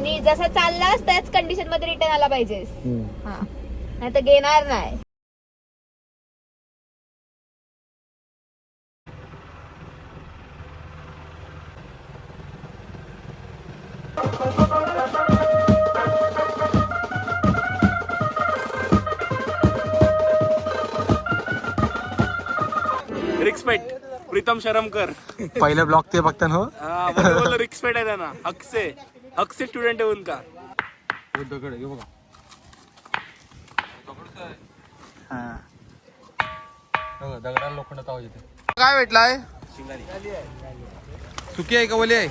नी जसा चाललास त्याच कंडिशन मध्ये रिटर्न आला पाहिजेस. हा नाही तर घेणार नाही. रिक्सपेट प्रीतम शरमकर पहिले ब्लॉग ते बघता ना. बोल रिक्सपेट आहे त्यांना. हक से स्टुडंट आहे उनका. दगडाला लोखंडात आवाज येते. काय भेटलाय? सुकी आहे का ओली आहे?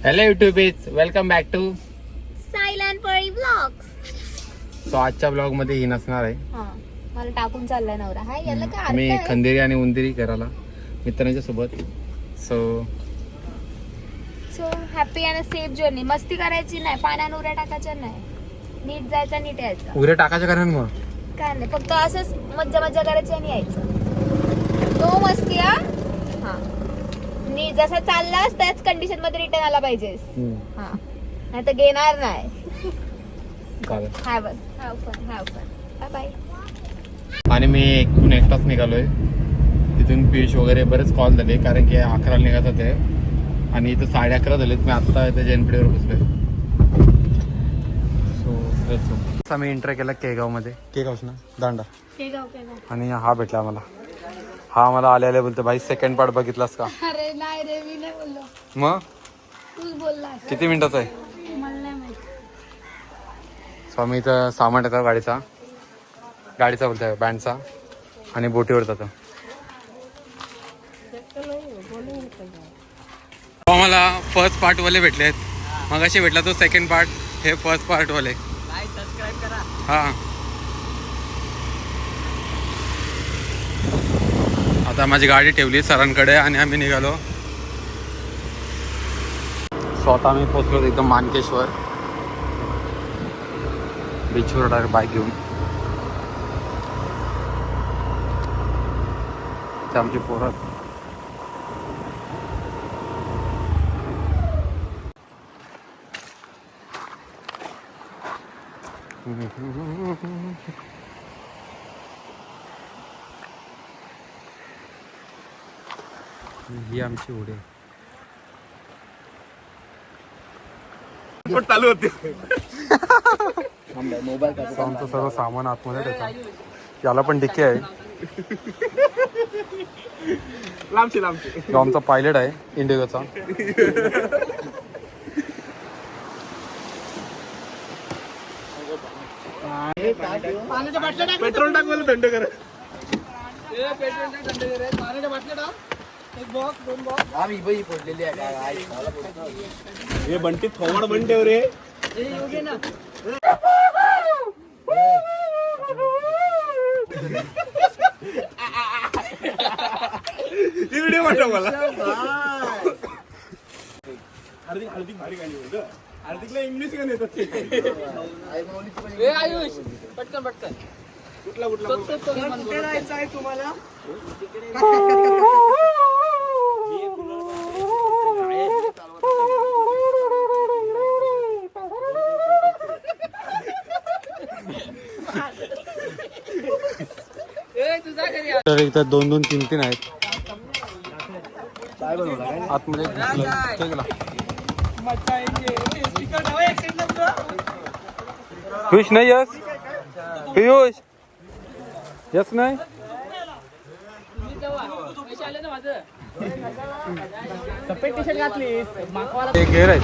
Hello YouTubies, welcome back to silent पळी ब्लॉग्स. सो आजच्या ब्लॉग मध्ये ही नसणार आहे. मला टाकून चाललाय नवरा. हाय याला काय मी अर्थ आहे? खंदेरी आणि उंदेरी करायला मित्रांच्या सोबत. सो हॅपी आणि सेफ जर्नी. मस्ती करायची नाही, पाण्यात उड्या टाकायच्या नाही, नीट जायचं नीट यायचं. उद्या टाकायच्या कारण मग काय नाही, फक्त असंच मज्जा मज्जा करायची आणि यायचं. नो मस्ती. हा नी जसा चाललास त्याच कंडिशन मध्ये रिटर्न आला पाहिजेस. हा नाही तर घेणार नाही. Have fun. Bye bye. आणि मी इथून एकटाच निघालोय. तिथून पियुष वगैरे बरेच कॉल झाले कारण की 11 निघायचं होते आणि इथं 11:30 झालेत. मी आता इथे जैनपेठेवर बसलोय. सो आम्ही एंटर केला केगाव मध्ये. केगावच ना, दांडा. आणि हा भेटला मला. हा मला आले बोलतो, भाई सेकंड पार्ट बघितलास का? अरे नाही रे, मी नाही बोललो, मग तूच बोलला. किती मिनिटाचा आहे? मला नाही माहिती. सो आम्ही इथं सामान टाकतो गाडीचा बोलतोय, बँडचा, आणि बोटीवर जातो. मला फर्स्ट पार्ट वाले भेटलेत. मग असे भेटला तो सेकंड पार्ट. हे फर्स्ट पार्ट वाले. हा आता माझी गाडी ठेवली सरांकडे आणि आम्ही निघालो. स्वतः आम्ही पोहोचलो एकदम मानकेश्वर बीचवर डायरेक्ट बाईक घेऊन. ते आमची पोरं. ही आमची उडी चालू होते. आमचं सर्व सामान आतमध्ये त्याचा. याला पण डिक्की आहे. लांबची जो आमचा पायलट आहे इंडिगोचा. पेट्रोल टाक मला थंड कर. हे बंटी थोवड बंटे रे. व्हिडिओ पाठव मला. हार्दिक भारी गाणी बोलतो. हार्दिकला इंग्लिश गाणी येतात. आयुष पटकन कुठला कुठे जायचं आहे तुम्हाला? तर इथं 2-2, 3-3 आहेत आतमध्ये घुसलं. पियुष नाही यस. पियुष यस नाही. सफेद टी शर्ट घातली. ते गेअर आहे.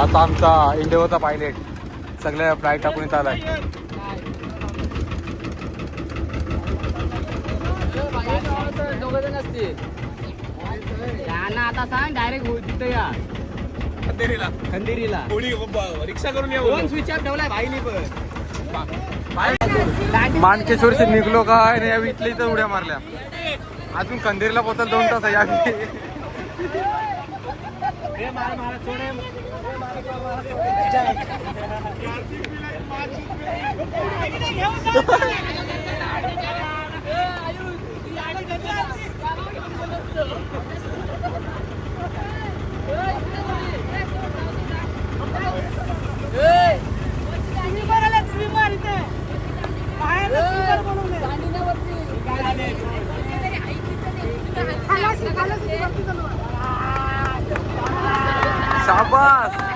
आता आमचा इंडिगोचा पायलट सगळ्या फ्लाईट टाकून इथं आलाय. दोघं असते त्यांना आता सांग डायरेक्ट तिथं या खंदेरीला. रिक्षा करून या. फोन स्विच ऑफ ठेवलाय भाईनी पण. मानकेश्वरशी निघलो काय नाही, इथल्या इथं उड्या मारल्या. अजून खंदेरीला पोहोचायला 2 तास आहे. शाबास.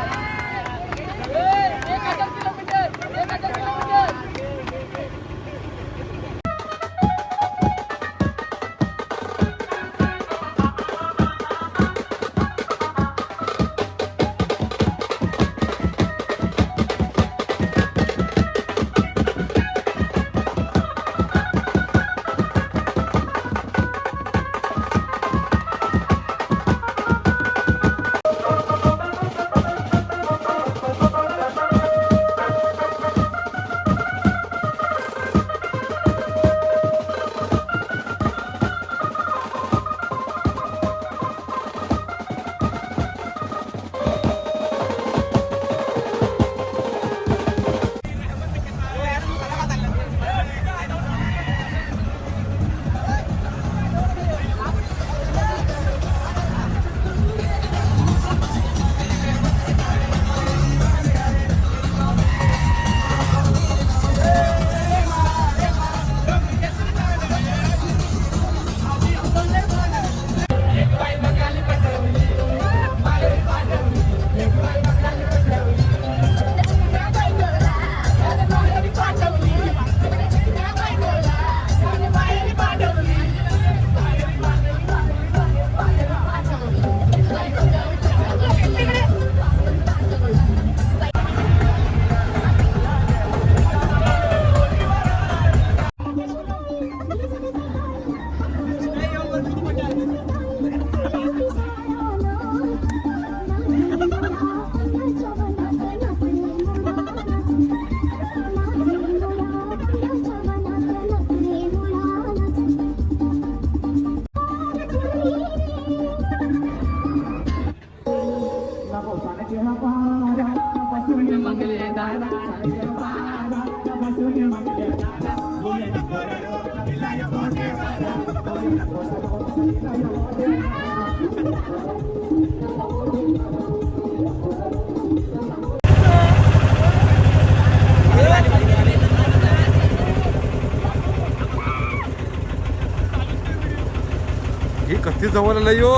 ही कधी जवळ आलं यो.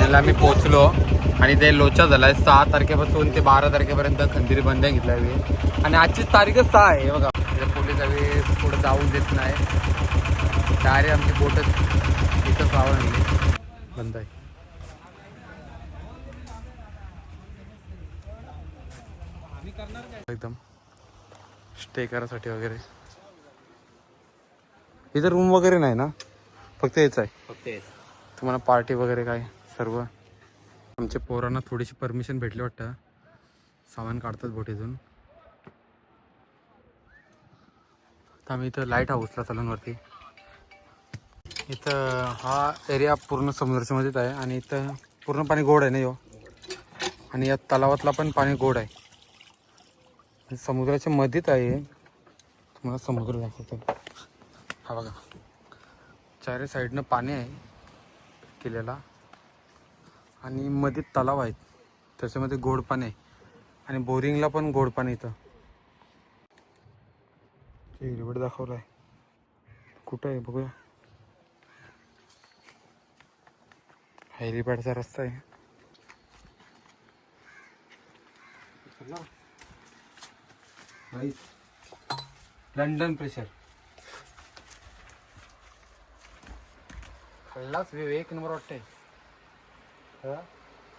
फायनली आम्ही पोहोचलो आणि ते लोचा झालाय 6 तारखेपासून ते 12 तारखेपर्यंत खंदिरी बंद घेतला आहे आणि आजचीच तारीखच 6 आहे बघा. पोलीस हवी पुढे जाऊन देत नाही, डायरेक्ट आमची बोटच इथं आणली बंद आहे. एकदम स्टे करायसाठी वगैरे इथं रूम वगैरे नाही ना, फक्त हेच आहे. फक्त तुम्हाला पार्टी वगैरे काय सर्व. आमच्या पोरांना थोडीशी परमिशन भेटली वाटतं, सामान काढतात बोटीतून. तर आम्ही इथं लाईट हाऊसला चालून वरती. इथं हा एरिया पूर्ण समुद्राच्या मध्येच आहे आणि इथं पूर्ण पाणी गोड आहे ना यो, आणि या तलावातला पण पाणी गोड आहे. समुद्राच्या मध्येच आहे, तुम्हाला समुद्र दाखवतो. हा बघा, चारी साईडनं पाणी आहे किल्ल्याला आणि मध्ये तलाव आहेत, त्याच्यामध्ये गोड पाणी आहे आणि बोरिंगला पण गोड पाणी. इथं हेलिपॅड दाखवलं आहे, कुठं आहे बघूया. हेलिपॅडचा रस्ता आहे. लंडन प्रेशर खाल्लाच व्यू एक नंबर वाटतंय.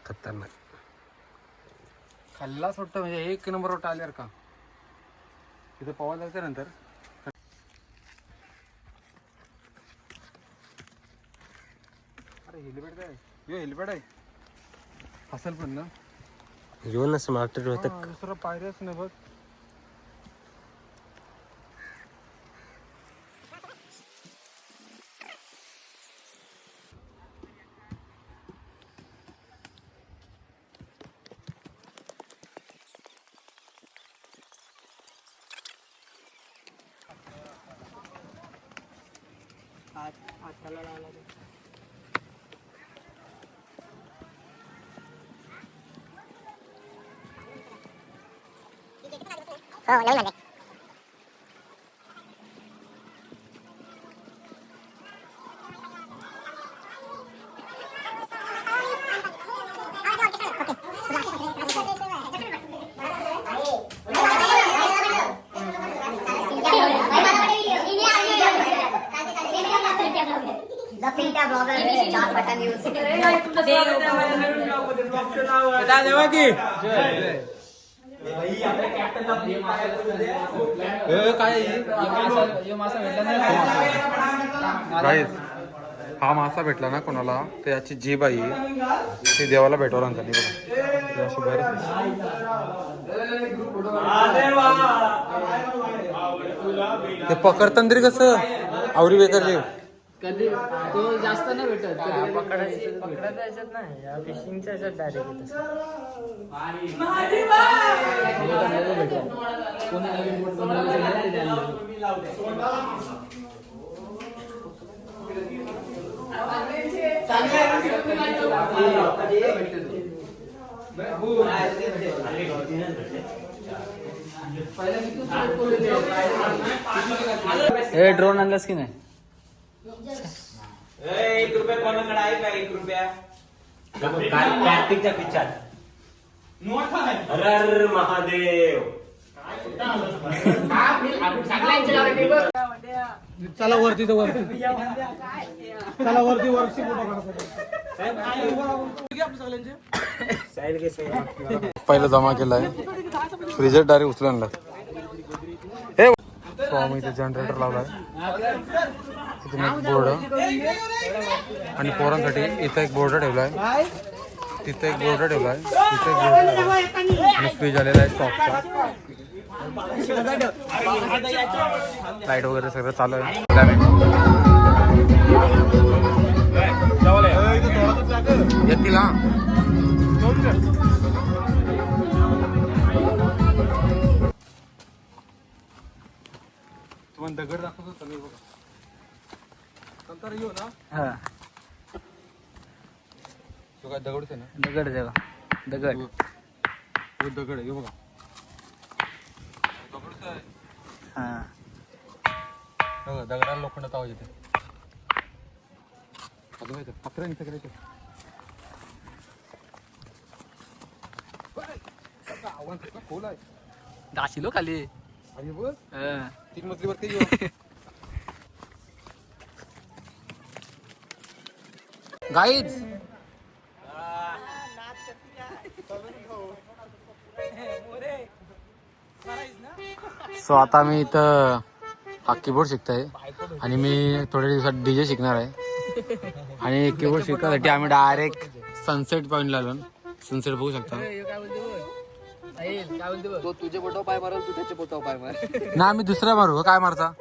खतरनाक खाल्लाच वाटतं, म्हणजे एक नंबर वाटतं आल्यावर का. तिथं पवायला जायचं नंतर. अरे हेलिपॅड आहे, यो हेलिपॅड आहे असेल पण ना. येऊन स्मार्ट होतं. दुसरं पायऱ्याच नाही बघ. हा मासा भेटला ना कोणाला, तर याची जीभ आहे ती देवाला भेटवला झाली बघा. अशी बरेच ते पकडताना तरी कसं आवरी बेकार जीव. कधी तो जास्त नाही भेटत. पकडायच्या ह्याच्यात नाही, या फिशिंगच्या ह्याच्यात डायरेक्ट. कोणी नवीन बोट बनवली ते आणलं. हे ड्रोन आणलास की नाही? 1 रुपया कोणाकडे आहे का? 1 रुपया कार्तिकच्या पिक्चर. हर महादेव. चला वरती, तर वरती चला वरती, वरती पहिलं जमा केलाय, फ्रीजर डायरेक्ट उचलून आणला. हे स्वामी इथे जनरेटर लावलाय, तिथून एक बोर्ड आणि पोरांसाठी इथं एक बोर्ड ठेवलाय, तिथं एक बोर्ड ठेवलाय, तिथं एक बोर्ड ठेवलाय आणि फ्रीज आलेला आहे स्टॉकचा. लाईट वगैरे सगळं चालू आहे. येतील हा. तुम्हाला दगड दाखवत होता मी बघा. नंतर येऊ ना. हा तो काय दगडच आहे ना. दगड देवा दगड. हो दगड आहे, हे बघा दगडच आहे. हा बघा दगडाला लोखंडाचा आवाज येते. अजून माहिती पत्र इथं करायचं. दाशिलो खाली तीन मजलीवरती गाईज सो आता मी इथं हा कीबोर्ड शिकतोय आणि मी थोड्या दिवसात डीजे शिकणार आहे आणि कीबोर्ड शिकण्यासाठी आम्ही डायरेक्ट सनसेट पॉइंटला आलो. सनसेट बघू शकता. तो तुझे बोटाव पाय मारल, तू त्याचे बोटाव पाय मार. ना मी दुसरा मारू काय मारता.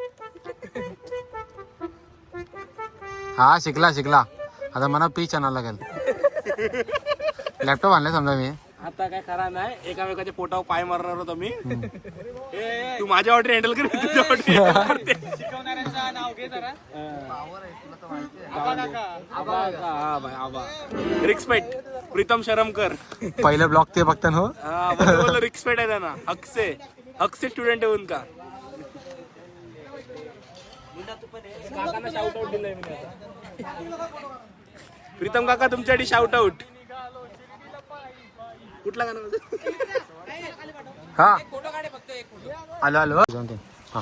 हा शिकला आता मला पीच आणायला लागेल. लॅपटॉप आणलाय समजा मी. आता काय खरा नाही, एकामेकाच्या पोटावर पाय मारणार होतो मी. तू माझ्या ऑर्डर हँडल कर, तुझ्या ऑर्डर रिक्सपेक्ट. प्रीतम शरमकर पहिलं ब्लॉक ते बघता हो. रिक्सपेक्ट आहे त्यांना. हक्से स्टुडंट आहे उनका. काकांना शाउट आउट दिलंय मी आता. प्रीतम काका तुमच्यासाठी शाउट आउट. कुठला गाणं? हा आलो हा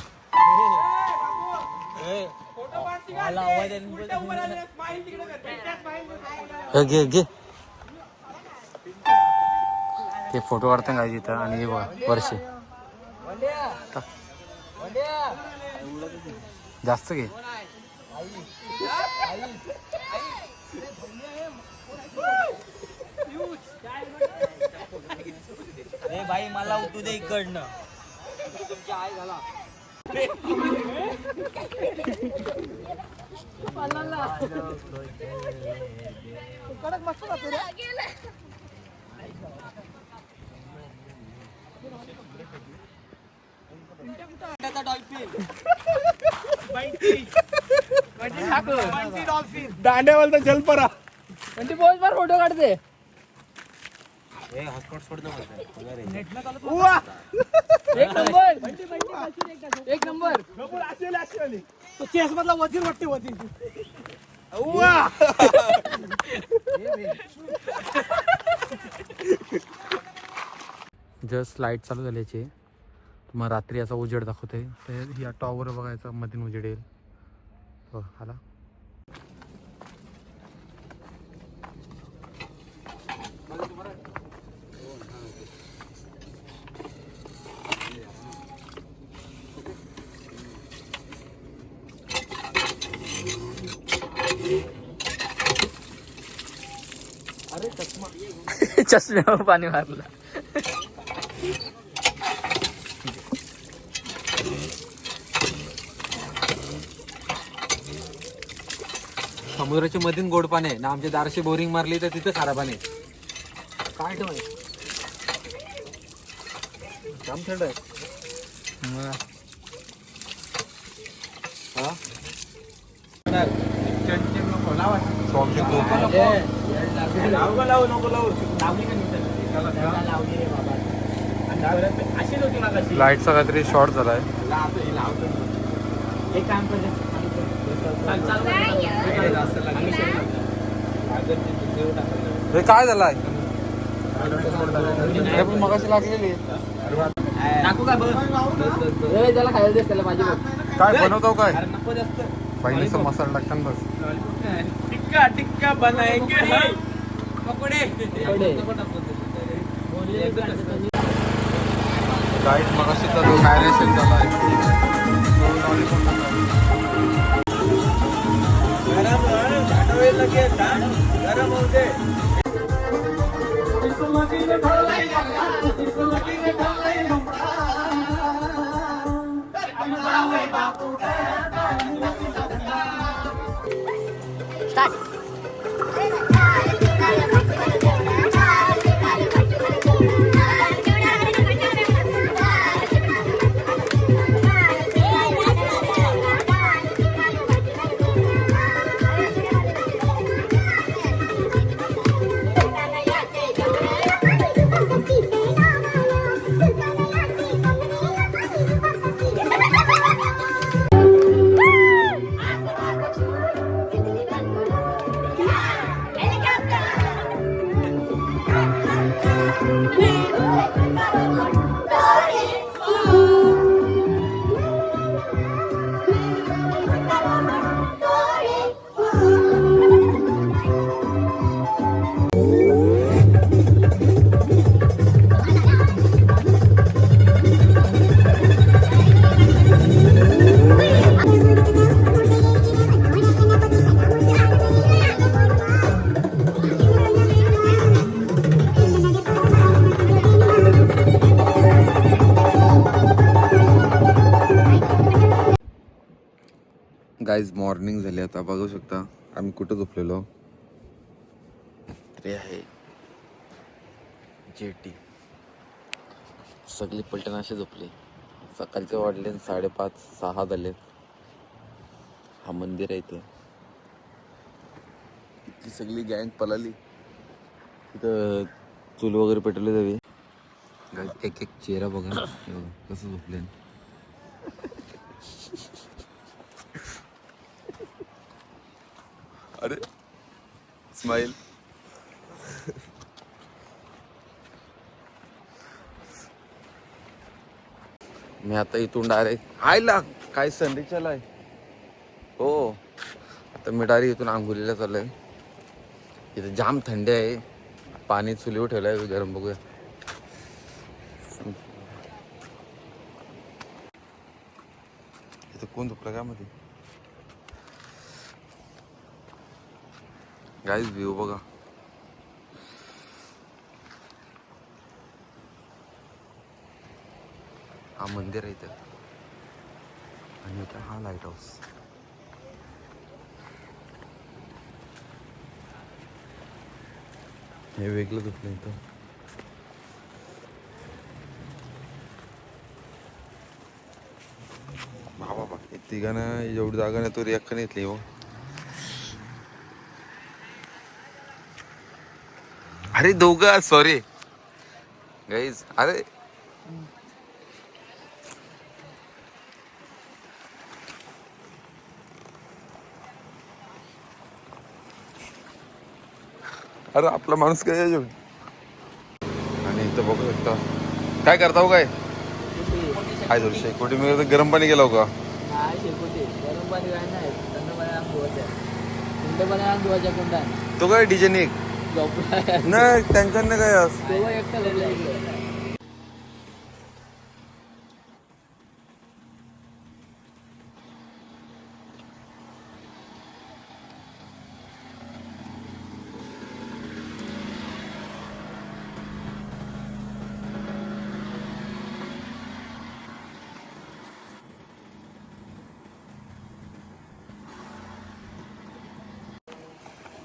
घे ते फोटो काढता काय तिथं आणि वर्ष जास्त घे. भाई मला उतू दे इकडनं. दांड्यावालचा जलपरा. म्हणजे बहुत बार फोटो काढते. एक नंबर तो चेस मधला वजीर वाटते वजीर. जस्ट लाईट चालू झाल्याची मग रात्री असा उजेड दाखवते. तर या टॉवर बघायचा मधून उजेड येईल. हो आला. चष्म्यावर पाणी मारलं. समुद्राच्या मधून गोड पाणी आहे ना. आमच्या दारशी बोरिंग मारली तर तिथं खारा पाणी आहे. काय ठेवाय काम थंड आहे. लाईटचा काहीतरी शॉर्ट झालाय. हे काय झालाय. पण मगाशी लागलेली टाकू का बस. त्याला खायला देस त्याला माझी काय बनवतो काय पहिलेच मसाला टाकताना बस. टिक्का बनाएंगे पकोडे. लाईट मगाशी तर डायरेक्शन झालाय. गरम होते. Helicopter! गाईज मॉर्निंग झाली आता बघू शकता आम्ही कुठं झोपलेलो. ते आहे जेटी. सगळी पलटण असे झोपले. सकाळचे वाढले 5:30-6 झाले. हा मंदिर आहे इथं. इतकी सगळी गँग पळाली. तिथं चूल वगैरे पेटवले जावे. एक एक चेहरा बघा कसं झोपले. अरे स्माइल. मी आता इथून डायरेक्ट आयला काय संडेच्याला आहे. हो आता मी डायरेक्ट इथून आंघोलीला चाललोय. इथे जाम थंडी आहे. पाणी चुलीवर ठेवलंय गरम. बघूया इथं कोण झोपलं का मध्ये. गाईज व्ह्यू बघा. हा मंदिर आहे इथं आणि इथं हा लाईट हाऊस. हे वेगळं झोपलं इथं. बाबा तिघांना एवढी जागा नाही तो रिॲक्ट नाही घेतली. हो अरे दोघं सॉरी गाईज. अरे अरे आपला माणूस काय आणि इथं बघू शकता काय करता हो. काय काय थोडी शेकोटी मी गरम पाणी गेला का. नाही शेकोटी गरम पाणी काय नाही. थंड पाणी अंग धुवायचं. थंड पाणी अंग धुवायच्या कोणता तो काय डिजेनिक झोपला नाही त्यांच्याकडनं काय तेव्हा एकटा झोपला इकडे.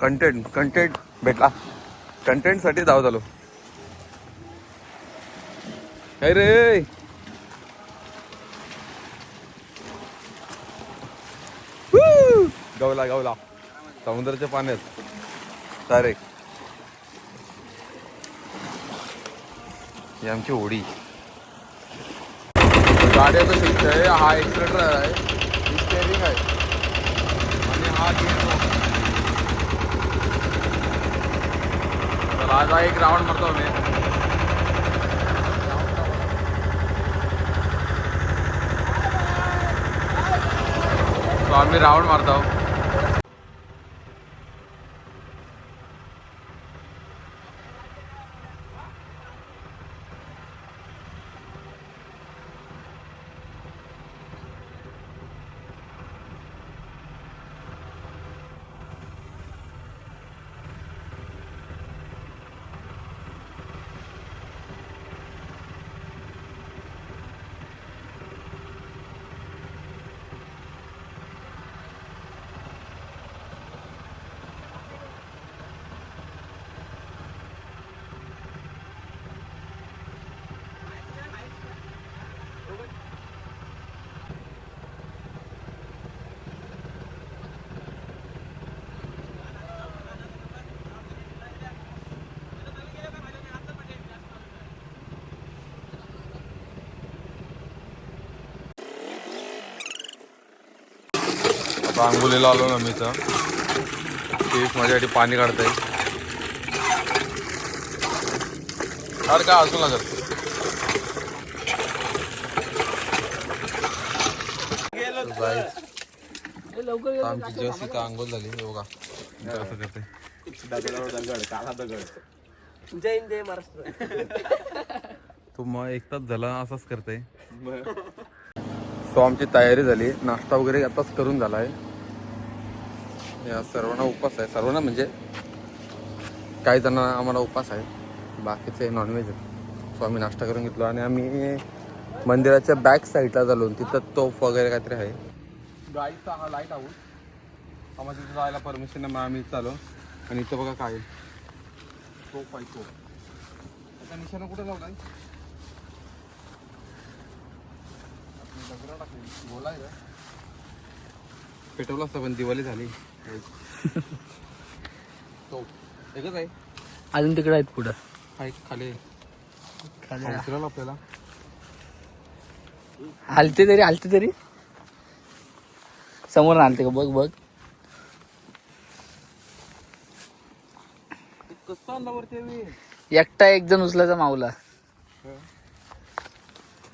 कंटेंट भेटला. कंटेंट साठी धाव झालो. काय रे गावला समुद्राच्या पाण्यात डायरेक्ट. ही आमची होडी. गाड्याचं शिफ्ट आहे. हा एक्सिलेटर आहे. ही स्टेअरिंग आहे आणि हा गिअर. आज एक राऊंड मारतो मी. तो आम्ही राऊंड मारतो. आता आंघोलीला आलो ना मी तर फिश माझ्यासाठी पाणी काढताय. अरे काय असू लागत. आमची जस्ट इथं आंघोळ झाली. बघा असं करते. जय हिंद जय महाराष्ट्र. तू मग एक तास झाला असाच करते. सो आमची तयारी झाली. नाश्ता वगैरे आताच करून झाला आहे. या सर्वांना उपास आहे. सर्वांना म्हणजे काही जणांना आम्हाला उपास आहे. बाकीचे नॉनव्हेज आहे. सो आम्ही नाश्ता करून घेतलो आणि आम्ही मंदिराच्या बॅक साईडला झालो. तिथं तोफ वगैरे काहीतरी आहे. गाईचा हा लाईट हाऊस. आम्हाला तिथे जायला परमिशन नाही, आम्ही चालू. आणि इथं बघा काय तो पाहिजे. आता निशाणा कुठे लावलाय? बोलाय का पेटवलं असतं पण दिवाळी झाली. तो एकच आहे. अजून तिकडे आहेत पुढं खाली खाली उचलाल आपल्याला. हलते तरी समोर हलते का बघ बघ. कसं आणला वरती मी? एकटा एक जण उचलायचा माऊला,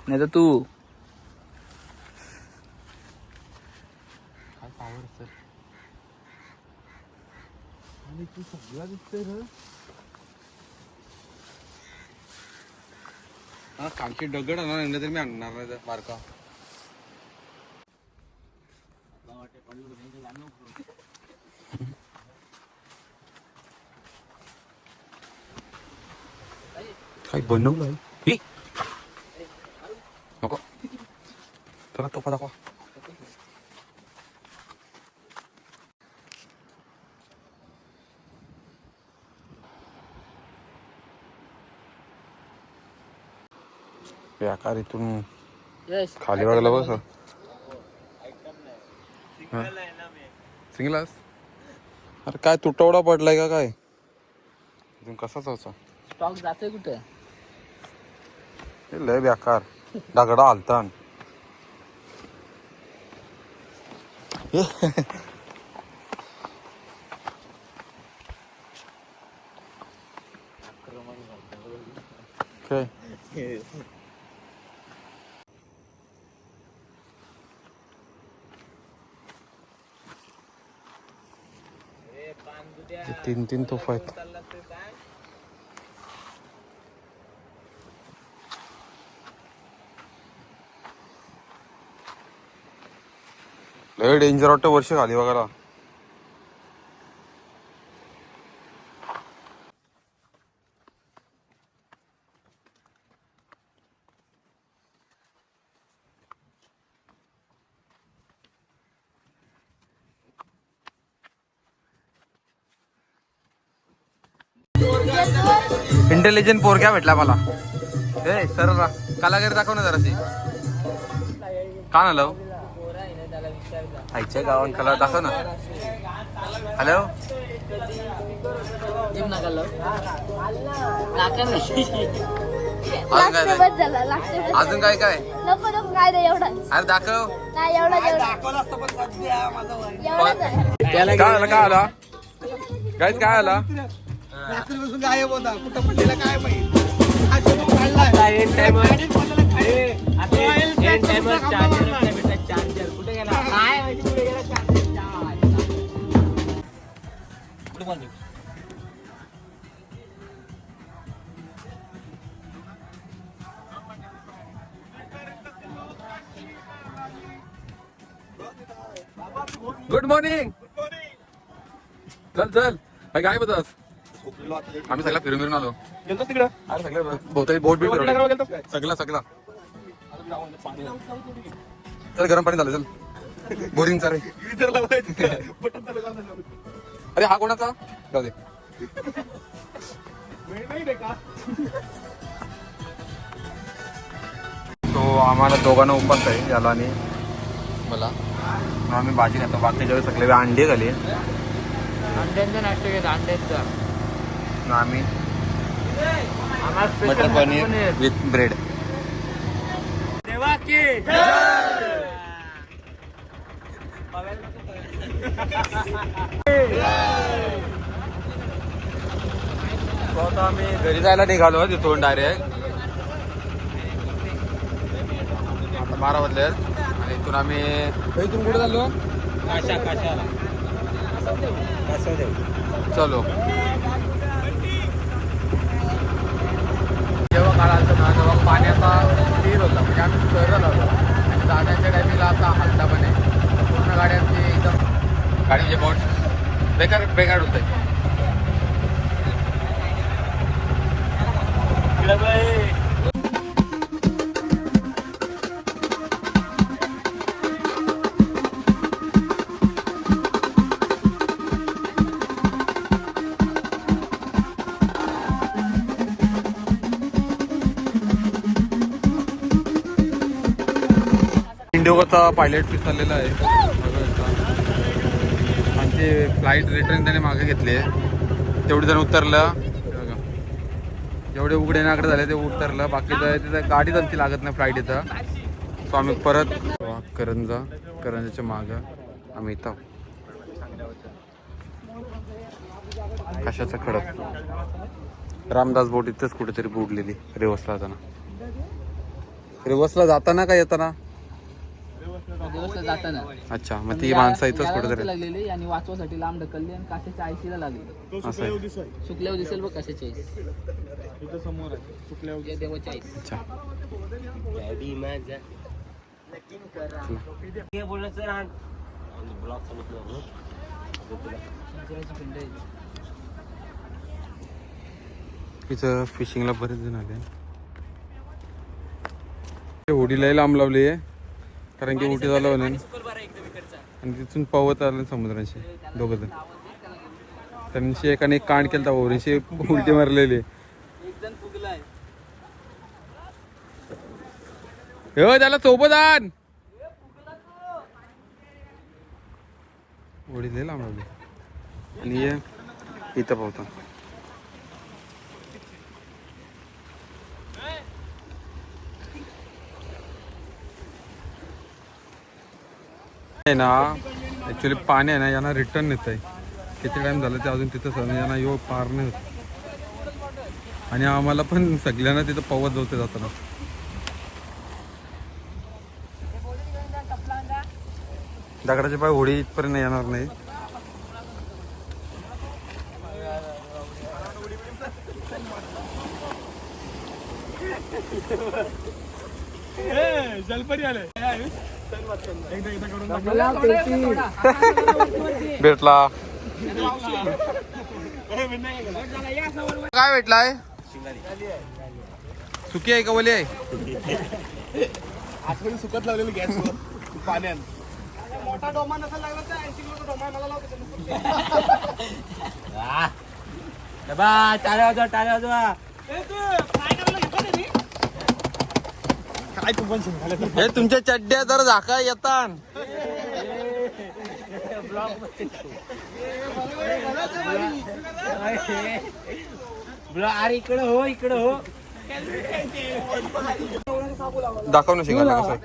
नाही तर तू. काय पावर सर. आणि तू सगळा दिसतोय रे. हा कालची दगड आणणार नाही तर मी आणणार नाही बारका. काय बनवलंय नको त्याला तोफा दाखवा. आकार इथून खाली बघायला बस. सिंगलास अरे काय तुटवडा पडलाय का काय? इथून कसा जायचा? स्टॉक जातोय कुठे? हे लय बेकार दगडा हालतान. काय तीन तोफा आहेत. लय डेंजर वाटतं वर्ष खाली बघायला. इंटेलिजंट पोरक्या भेटला मला. ए सर कलाकारी दाखव ना जराशी. का ना लव आईच्या गावात कला दाखव ना. हॅलो अजून काय काय नको नको काय नाही एवढंच. अरे दाखव. नाही एवढं काय आला काय आला गाईज काय आला? गायब होता कुठं पडलेला काय माहिती. Good morning. चल चल काय बघतात. आम्ही सगळं फिरून फिरून आलो. गेलो तिकडं. अरे सगळं बहुतेक बोट बी फिरवलं. सगळं चल गरम पाणी झालं. चल बोरिंग चा रे. अरे हा कोणाचा जाऊ दे. तो आम्हाला दोघांना उपास आहे याला आणि मला. आम्ही भाजी खातो. बाकीच्या सगळे अंडे झाले. अंड्यांचा नाश्ता घेत अंड्यांचा. आम्ही मटर पनीर विथ ब्रेड. आता आम्ही घरी जायला निघालो तिथून डायरेक्ट. आता 12 वाजले आणि इथून आम्ही इथून कुठे चाललो? चलो. जेव्हा काढायचं ना तेव्हा पाण्याचा स्थिर होता. म्हणजे आम्ही सरळ आलो आणि जाण्याच्या टायमिंगला असा हलता पण आहे. पूर्ण गाड्यांची एकदम गाडीचे बोट बेकार होत आहे. इंडिगोचा पायलट पीस आलेला आहे बघू शकता. आणि ते फ्लाईट रिटर्न त्याने मागे घेतली आहे. तेवढे जण उतरलं बघा. जेवढे उघडे नाकडे झाले ते उतरलं. बाकीचं तिथं गाडीच आमची लागत नाही फ्लाईट इथं. सो आम्ही परत करंजाच्या मागं आम्ही इथं कशाचं खडक रामदास बोट इथंच कुठेतरी बुडलेली रिवर्सला जाताना का येताना. दिवसला जाताना अच्छा मग ती माणसं इथंच याला कुठेतरी लागलेली आणि वाचवासाठी लांब ढकलली आणि काशाच्या आयसीला लागली. असं आहे. सुकल्यावर दिसेल बघ काशाची आईस देवाची आईस. अच्छा इथं फिशिंगला बरेच जण आले. होडी लय लांब लावली आहे कारण की उटी झालं म्हणून. आणि तिथून पवत आलं समुद्राशी दोघं जण. त्यांनी एकाने एक कांड केला ओरीशी उलटी मारलेली. एक जण फुगलाय. हो त्याला सोबत आण. होडी लय लांब लावली. आणि इथं पावता ना ऍक्च्युली पाणी आहे ना यांना रिटर्न येत आहे. किती टाइम झालं ते अजून तिथं यांना यो पार नाही होत. आणि आम्हाला पण सगळ्यांना तिथं पवत जाते जाताना. दगडाचे पाय होडी इथपर्यंत येणार नाही. भेटला काय भेटलाय. सुकी आहे का ओली आहे. आजपर्यंत सुकत लावलेली गॅसवर पाण्यात. मोठा डोमा नसा लागला तर 80 किलो डोमा मला लावतो. काय तू पण हे तुमच्या चड्ड्या जर झाका येतात. अरे इकडं हो इकडं हो. दाखव ना शिंगाला कसं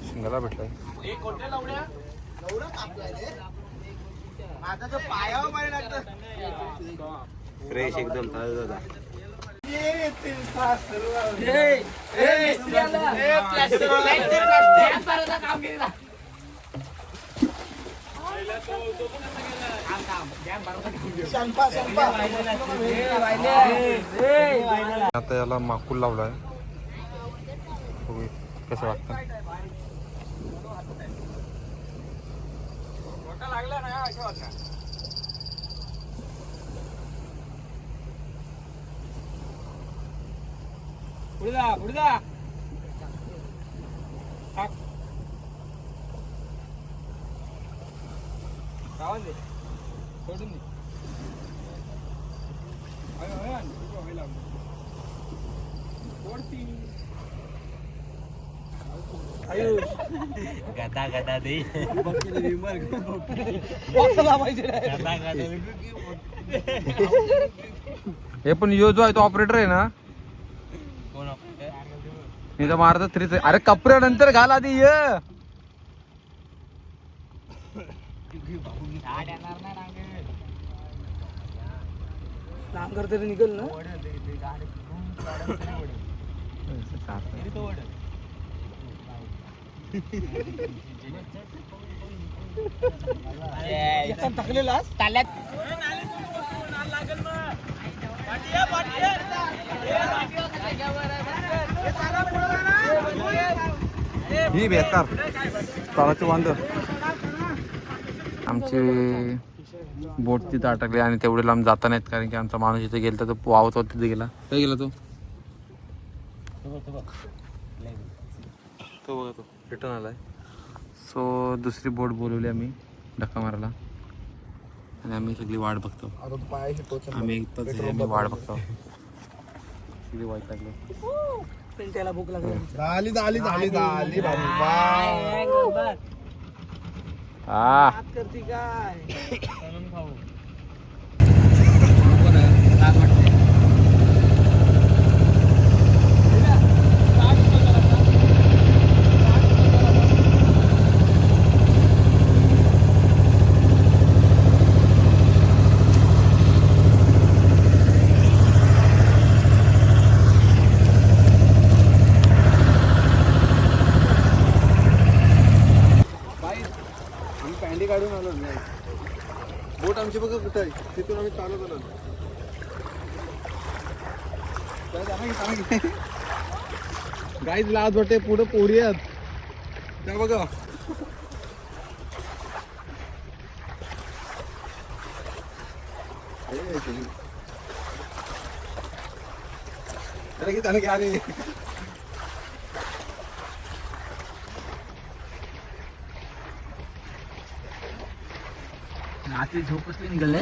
शिंगाला भेटलाय. फ्रेश एकदम ताजा. आता याला माकूल लावलाय. कसं वाटतं. गदा गदा दे. हे पण यो जो आहे तो ऑपरेटर आहे ना. मी तर मारत तरीच. अरे कपड्यानंतर घाल आधी ये. नांगर तरी निघल ना. ही बेकार चालाची वांद. आमची बोट तिथं अटकली आणि तेवढे लांब जाता नाहीत कारण की आमचा माणूस इथे गेला तो वावत होता तिथे गेला. काय गेला तो बघा तो रिटर्न आलाय. सो दुसरी बोट बोलवली आम्ही धक्का मारायला आणि आम्ही सगळी वाट बघतो. आम्ही वाट बघतो. सगळी वाईट लागलो. त्याला भूक लागली झाली झाली झाली झाली करते काय खाऊ आम्ही पॅन्डी काढून आलो नाही बोट आमची बघा कुठं आहे तिथून आम्ही चालत आलो गाईच लाज वाटते पुढे पोरी आहेत त्या बघा अरे त्याला घ्या रे रात्री झोप असली निघाले